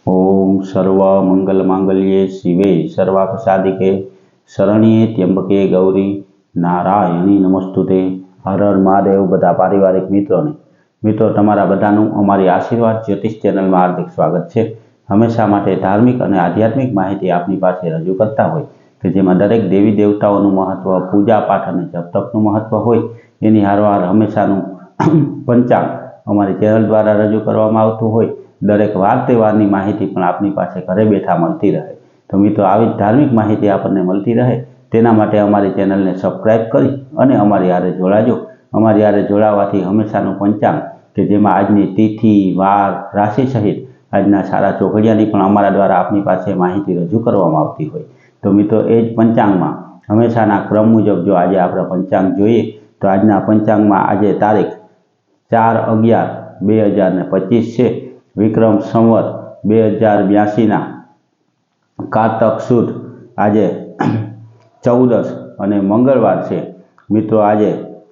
ओम सर्व मंगल मांगल्ये शिवे सर्वापसादिके शरण्ये त्र्यंबके गौरी नारायणी नमस्तुते। हर हर महादेव। बधा पारिवारिक मित्रों तमारा बधानुं अमारी आशीर्वाद ज्योतिष चेनल में हार्दिक स्वागत है। हमेशा माटे धार्मिक और आध्यात्मिक माहिती आपनी पासे रजू करता होय कि जेमां दरेक देवी देवताओनुं महत्व, पूजा पाठ और जप तपनुं महत्व होय एनी हारवार हमेशानुं पंचांग अमारी चेनल द्वारा रजू करवामां आवतुं होय। दरेक वार तहेवारनी माहिती पण आपनी पासे घरे बैठा मळती रहे। तो मित्रों आवी धार्मिक माहिती आपने मळती रहे तेना माटे अमारी चेनल ने सब्सक्राइब करी अने अमारी हारे जोड़ाजो। अमारी हारे जोड़ावाथी हमेशानुं पंचांग के जेमां आजनी तिथि, वार, राशि सहित आजना सारा चोघड़ियानी पण अमारा द्वारा आपनी पासे माहिती रजू करवामां आवती होय। तो मित्रों एज पंचांगमां हमेशाना क्रम मुजब जो आज आपणे पंचांग जोईए तो आजना पंचांगमां आज तारीख 4/11/2025 छे। विक्रम संवत 2082 ना कार्तक सुद आज 14 अने मंगलवार छे। मित्रों आज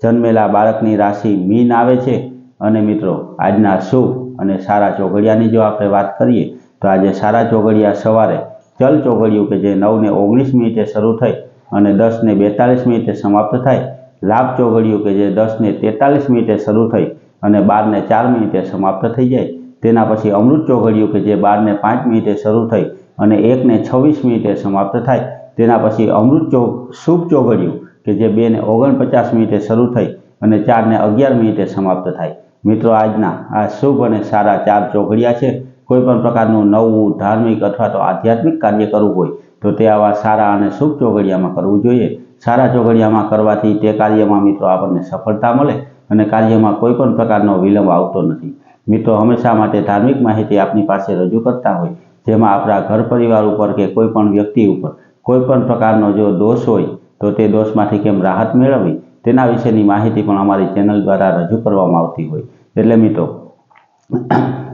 जन्मेला बाळकनी राशि मीन आवे छे। अने मित्रों आजना शुभ अने सारा चोघड़ियानी जो आपणे वात करीए तो आज सारा चोघड़िया सवारे चल चोघड़ियुं के जे 9:19 मिनिटे शरू थई अने 10:42 मिनिटे समाप्त थाय। लाभ चोघड़ियुं के जे 10:43 मिनिटे शरू थई अने 12:04 मिनिटे समाप्त थई जाय। तेना पछी अमृत चोघड़ियुं के जे 12:05 मिनिटे शरू थई अने 1:26 मिनिटे समाप्त थाय। तेना पछी अमृत शुभ चोघड़ियुं के जे 2:49 मिनिटे शरू थई अने 4:11 मिनिटे समाप्त थाय। मित्रों आजना आ शुभ अने सारा 4 चोघड़िया छे। कोईपण प्रकारनुं नवुं धार्मिक अथवा तो आध्यात्मिक कार्य करवुं होय तो ते आवा सारा अने शुभ चोघड़ियामां करवुं जोईए। सारा चोघड़ियामां करवाथी ते कार्यमां मित्रों आपणने सफलता मळे अने कार्यमां कोईपण प्रकारनो विलंब आवतो नथी। मित्रों हमेशा माटे धार्मिक माहिती आपनी पासे रजू करता होय जेमां आपणा घर परिवार उपर के कोईपण व्यक्ति उपर कोईपण प्रकारनो जो दोष होय तो ते दोषमांथी केम राहत मेळववी तेना विशेनी माहिती पण अमारी चेनल द्वारा रजू करवामां आवती होय। एटले मित्रों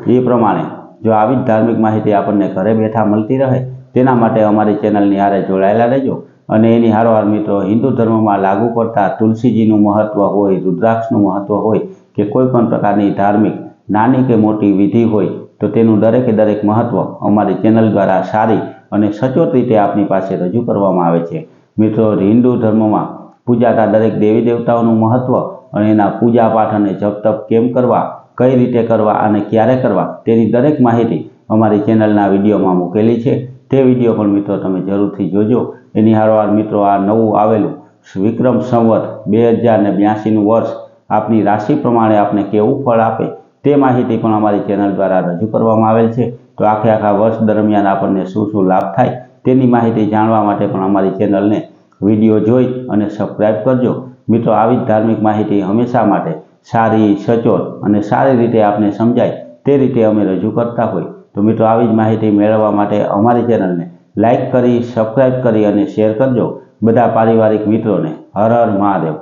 ए प्रमाणे जो आवी धार्मिक माहिती आपणने घरे बैठा मळती रहे तेना माटे अमारी चेनलनी हारे जोड़ायेला रहेजो। अने एनी हारोहार मित्रों हिंदू धर्म में लागू पड़ता तुलसीजीनुं महत्व होय, रुद्राक्षनुं महत्व होय के कोईपण प्रकारनी धार्मिक नानी के मोटी विधि होय तो तेनुं दरेके दरेक महत्व अमारी चेनल द्वारा सारी अने सचोट रीते आपनी पासे रजू करवामां आवे छे। मित्रों हिंदू धर्म में पूजाता दरेक देवी देवताओनुं महत्व अने एना पूजा पाठ अने जप तप केम करवा, कई रीते करवा अने क्यारे करवा तेनी दरेक माहिती अमारी चेनलना विडियोमां मूकेली छे। ते विडियो पण मित्रों तमे जरूरथी जोजो। एनी हारोहार मित्रों आ नवुं आवेलुं विक्रम संवत 2082 नुं वर्ष आपनी राशि प्रमाणे आपने केवुं फळ आपे ते माहिती पण अमारी चेनल द्वारा रजू करवामां आवेल छे। तो आखा वर्ष दरमियान आपने शुं लाभ थाय तेनी माहिती जाणवा माटे पण अमारी चेनलने विडियो जोई अने सब्सक्राइब करजो। मित्रों आवी धार्मिक माहिती हमेशा माटे सारी, सचोट अने सारी रीते आपने समजाय ते रीते अमे रजू करता होय। तो मित्रों आवी ज माहिती मेळववा माटे अमारी चेनलने लाइक करी, सब्सक्राइब करी अने शेर करजो। बधा पारिवारिक मित्रों ने हर हर महादेव।